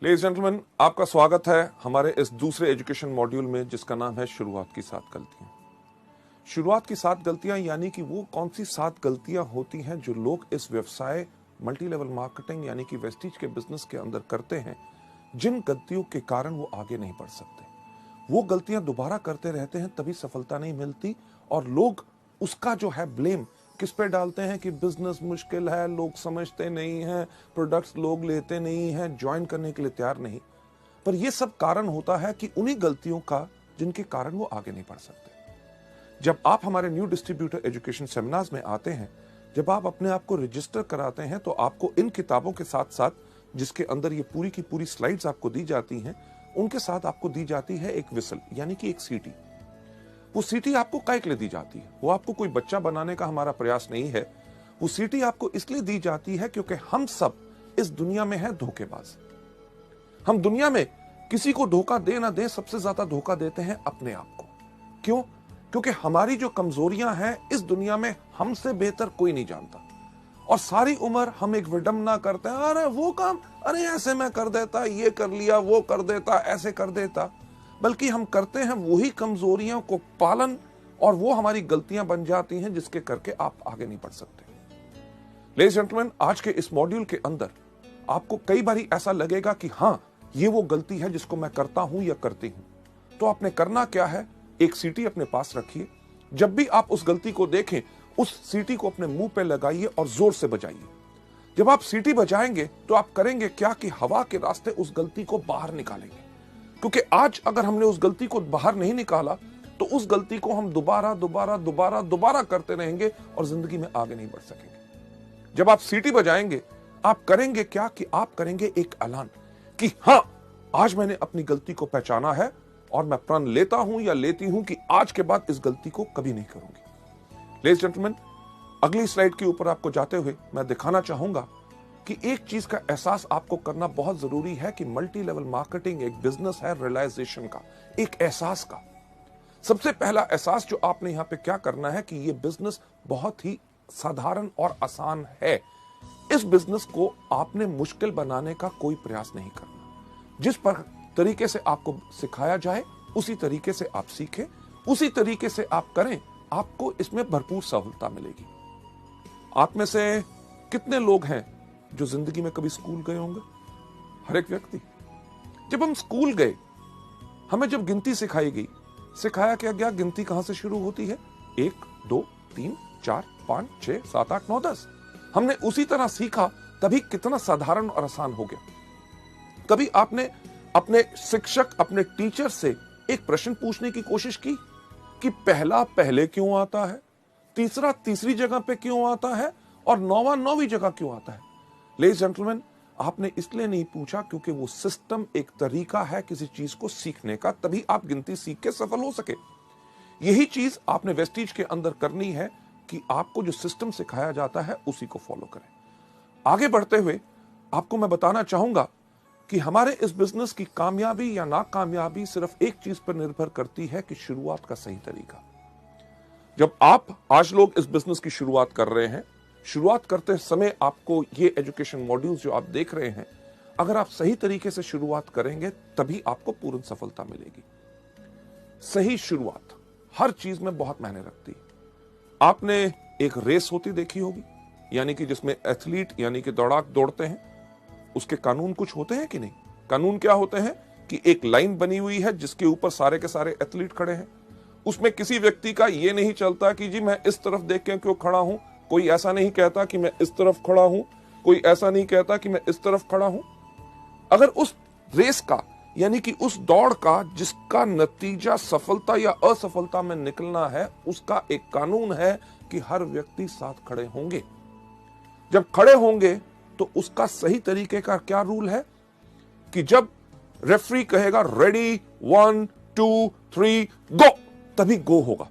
Ladies gentleman, आपका स्वागत है हमारे इस दूसरे एजुकेशन मॉड्यूल में जिसका नाम है शुरुआत की 7 गलतियां। शुरुआत की 7 गलतियां यानी कि वो कौन सी 7 गलतियां होती हैं जो लोग इस व्यवसाय मल्टी लेवल मार्केटिंग यानी कि वेस्टीज के बिजनेस के अंदर करते हैं, जिन गलतियों के कारण वो आगे नहीं बढ़ सकते। वो गलतियां दोबारा करते रहते हैं, तभी सफलता नहीं मिलती और लोग उसका जो है ब्लेम किस पे डालते हैं कि बिजनेस मुश्किल है, लोग समझते नहीं हैं, प्रोडक्ट्स लोग लेते नहीं हैं, ज्वाइन करने के लिए तैयार नहीं। पर यह सब कारण होता है कि उन्हीं गलतियों का जिनके कारण वो आगे नहीं बढ़ सकते। जब आप हमारे न्यू डिस्ट्रीब्यूटर एजुकेशन सेमिनार्स में आते हैं, जब आप अपने आप को रजिस्टर कराते हैं, तो आपको इन किताबों के साथ साथ जिसके अंदर ये पूरी की पूरी स्लाइड्स आपको दी जाती हैं, उनके साथ आपको दी जाती है एक विसल यानी कि एक सीटी। वो सीटी आपको काहे के लिए दी जाती है? वो आपको कोई बच्चा बनाने का हमारा प्रयास नहीं है। वो सीटी आपको इसलिए दी जाती है क्योंकि हम सब इस दुनिया में हैं धोखेबाज। हम दुनिया में किसी को धोखा दे ना दे, सबसे ज्यादा धोखा देते हैं अपने आप को। क्यों? क्योंकि हमारी जो कमजोरियां हैं इस दुनिया में हमसे बेहतर कोई नहीं जानता। और सारी उम्र हम एक विडंबना करते हैं, अरे वो काम, अरे ऐसे मैं कर देता, ये कर लिया, वो कर देता, ऐसे कर देता। बल्कि हम करते हैं वही कमजोरियों को पालन और वो हमारी गलतियां बन जाती हैं जिसके करके आप आगे नहीं बढ़ सकते। लेडीज जेंटलमैन, आज के इस मॉड्यूल के अंदर आपको कई बार ऐसा लगेगा कि हां, ये वो गलती है जिसको मैं करता हूं या करती हूं। तो आपने करना क्या है? एक सीटी अपने पास रखिए। जब भी आप उस गलती को देखें, उस सीटी को अपने मुंह पे लगाइए और जोर से बजाइए। जब आप सीटी बजाएंगे तो आप करेंगे क्या कि हवा के रास्ते उस गलती को बाहर निकालेंगे। क्योंकि आज अगर हमने उस गलती को बाहर नहीं निकाला तो उस गलती को हम दोबारा करते रहेंगे और जिंदगी में आगे नहीं बढ़ सकेंगे। जब आप सीटी बजाएंगे, आप करेंगे क्या कि आप करेंगे एक ऐलान कि हां, आज मैंने अपनी गलती को पहचाना है और मैं प्रण लेता हूं या लेती हूं कि आज के बाद इस गलती को कभी नहीं करूंगी। लेडीज जेंटलमैन, अगली स्लाइड के ऊपर आपको जाते हुए मैं दिखाना चाहूंगा कि एक चीज का एहसास आपको करना बहुत जरूरी है कि मल्टी लेवल मार्केटिंग एक बिजनेस है रियलाइजेशन का, एक एहसास का। सबसे पहला एहसास जो आपने यहां पे क्या करना है कि ये बिजनेस बहुत ही साधारण और आसान है। इस बिजनेस को आपने मुश्किल बनाने का कोई प्रयास नहीं करना। जिस पर तरीके से आपको सिखाया जाए उसी तरीके से आप सीखें, उसी तरीके से आप करें, आपको इसमें भरपूर सहूलता मिलेगी। आप में से कितने लोग हैं जो जिंदगी में कभी स्कूल गए होंगे? हर एक व्यक्ति। जब हम स्कूल गए, हमें जब गिनती सिखाई गई, सिखाया क्या गया गिनती कहां से शुरू होती है? 1 2 3 4 5 6 7 8 9 10। हमने उसी तरह सीखा, तभी कितना साधारण और आसान हो गया। कभी आपने अपने शिक्षक, अपने टीचर से एक प्रश्न पूछने की कोशिश की कि पहला पहले क्यों आता है, तीसरा तीसरी जगह पे क्यों आता है और नौवां नौवीं जगह क्यों आता है? लेडीज जेंटलमैन, आपने इसलिए नहीं पूछा क्योंकि वो सिस्टम एक तरीका है किसी चीज को सीखने का, तभी आप गिनती सीख के सफल हो सके। यही चीज आपने वेस्टीज के अंदर करनी है कि आपको जो सिस्टम सिखाया जाता है उसी को फॉलो करें। आगे बढ़ते हुए आपको मैं बताना चाहूंगा कि हमारे इस बिजनेस की कामयाबी या नाकामयाबी सिर्फ एक चीज पर निर्भर करती है कि शुरुआत का सही तरीका। जब आप आज लोग इस बिजनेस की शुरुआत कर रहे हैं, शुरुआत करते समय आपको ये एजुकेशन मॉड्यूल्स जो आप देख रहे हैं, अगर आप सही तरीके से शुरुआत करेंगे तभी आपको पूर्ण सफलता मिलेगी। सही शुरुआत हर चीज में बहुत मायने रखती है। आपने एक रेस होती देखी होगी, यानी कि जिसमें एथलीट यानी कि दौड़ाक दौड़ते हैं, उसके कानून कुछ होते हैं कि नहीं? कानून क्या होते हैं कि एक लाइन बनी हुई है जिसके ऊपर सारे के सारे एथलीट खड़े हैं। उसमें किसी व्यक्ति का यह नहीं चलता कि जी मैं इस तरफ देख के क्यों खड़ा हूं, कोई ऐसा नहीं कहता कि मैं इस तरफ खड़ा हूं, कोई ऐसा नहीं कहता कि मैं इस तरफ खड़ा हूं। अगर उस रेस का यानी कि उस दौड़ का जिसका नतीजा सफलता या असफलता में निकलना है, उसका एक कानून है कि हर व्यक्ति साथ खड़े होंगे। जब खड़े होंगे तो उसका सही तरीके का क्या रूल है कि जब रेफरी कहेगा रेडी 1 2 3 गो, तभी गो होगा।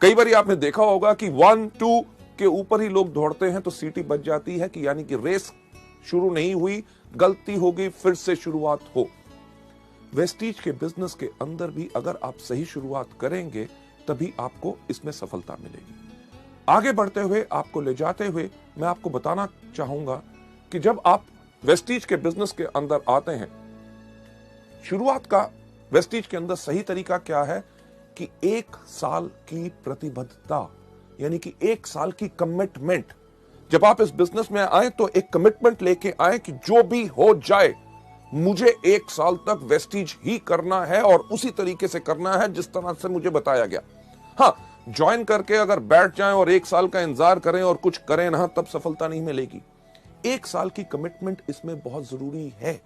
कई बार आपने देखा होगा कि 1 2 के ऊपर ही लोग दौड़ते हैं तो सीटी बज जाती है कि यानी कि रेस शुरू नहीं हुई, गलती होगी, फिर से शुरुआत हो। वेस्टीज के बिजनेस के अंदर भी अगर आप सही शुरुआत करेंगे तभी आपको इसमें सफलता मिलेगी। आगे बढ़ते हुए, आपको ले जाते हुए मैं आपको बताना चाहूंगा कि जब आप वेस्टीज के बिजनेस के अंदर आते हैं शुरुआत का वेस्टीज के अंदर सही तरीका क्या है कि 1 साल की प्रतिबद्धता, यानी कि 1 साल की कमिटमेंट। जब आप इस बिजनेस में आए तो एक कमिटमेंट लेके आए कि जो भी हो जाए मुझे 1 साल तक वेस्टीज ही करना है और उसी तरीके से करना है जिस तरह से मुझे बताया गया। हाँ, ज्वाइन करके अगर बैठ जाएं और 1 साल का इंतजार करें और कुछ करें ना, तब सफलता नहीं मिलेगी। 1 साल की कमिटमेंट इसमें बहुत जरूरी है।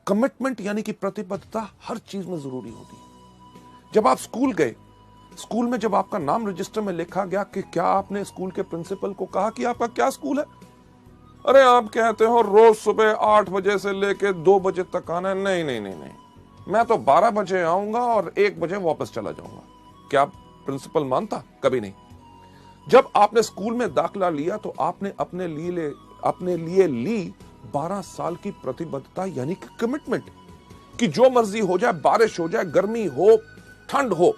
कमिटमेंट यानी कि प्रतिबद्धता हर चीज में जरूरी होती है। जब आप स्कूल गए, स्कूल में जब आपका नाम रजिस्टर में लिखा गया कि क्या आपने स्कूल के प्रिंसिपल को कहा कि आपका क्या स्कूल है? अरे आप कहते हो रोज सुबह 8 बजे से लेके 2 बजे तक आना है। नहीं नहीं नहीं नहीं, मैं तो 12 बजे आऊंगा और 1 बजे वापस चला जाऊंगा। क्या प्रिंसिपल मानता? कभी नहीं। जब आपने स्कूल में दाखिला लिया तो आपने अपने लिए ली 12 साल की प्रतिबद्धता, यानी कि कमिटमेंट, कि जो मर्जी हो जाए, बारिश हो जाए, गर्मी हो, ठंड हो,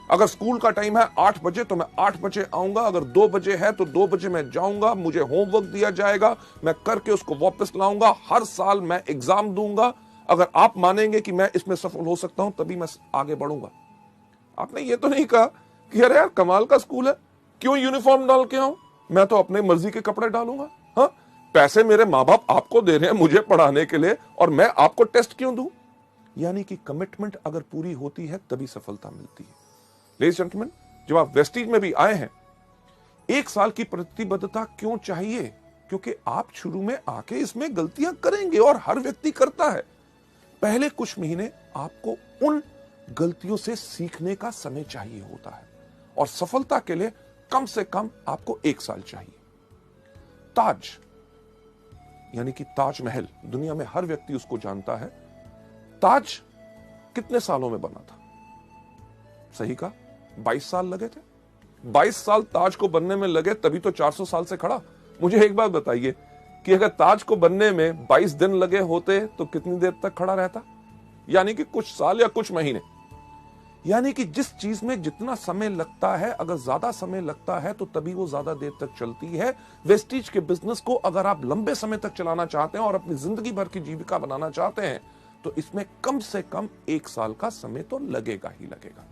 अगर स्कूल का टाइम है 8 बजे तो मैं 8 बजे आऊंगा, अगर 2 बजे है तो 2 बजे मैं जाऊंगा, मुझे होमवर्क दिया जाएगा, मैं करके उसको वापस लाऊंगा, हर साल मैं एग्जाम दूंगा। अगर आप मानेंगे कि मैं इसमें सफल हो सकता हूं तभी मैं आगे बढ़ूंगा। आपने ये तो नहीं कहा कि अरे यार कमाल का स्कूल है, क्यों यूनिफॉर्म डाल के आऊं, मैं तो अपने मर्जी के कपड़े डालूंगा। हाँ, पैसे मेरे माँ बाप आपको दे रहे हैं मुझे पढ़ाने के लिए और मैं आपको टेस्ट क्यों दूं? यानी कि कमिटमेंट अगर पूरी होती है तभी सफलता मिलती है। लेडीज एंड जेंटलमैन, जब आप वेस्टीज में भी आए हैं, 1 साल की प्रतिबद्धता क्यों चाहिए? क्योंकि आप शुरू में आके इसमें गलतियां करेंगे और हर व्यक्ति करता है। पहले कुछ महीने आपको उन गलतियों से सीखने का समय चाहिए होता है और सफलता के लिए कम से कम आपको 1 साल चाहिए। ताज, यानी कि ताजमहल, दुनिया में हर व्यक्ति उसको जानता है। ताज कितने सालों में बना था? सही कहा, 22 साल लगे थे। 22 साल ताज को बनने में लगे, तभी तो 400 साल से खड़ा। मुझे एक बात बताइए कि अगर ताज को बनने में 22 दिन लगे होते तो कितनी देर तक खड़ा रहता? यानी कि कुछ साल या कुछ महीने। यानी कि जिस चीज में जितना समय लगता है, अगर ज्यादा समय लगता है तो तभी वो ज्यादा देर तक चलती है। वेस्टीज के बिजनेस को अगर आप लंबे समय तक चलाना चाहते हैं और अपनी जिंदगी भर की जीविका बनाना चाहते हैं तो इसमें कम से कम 1 साल का समय तो लगेगा ही लगेगा।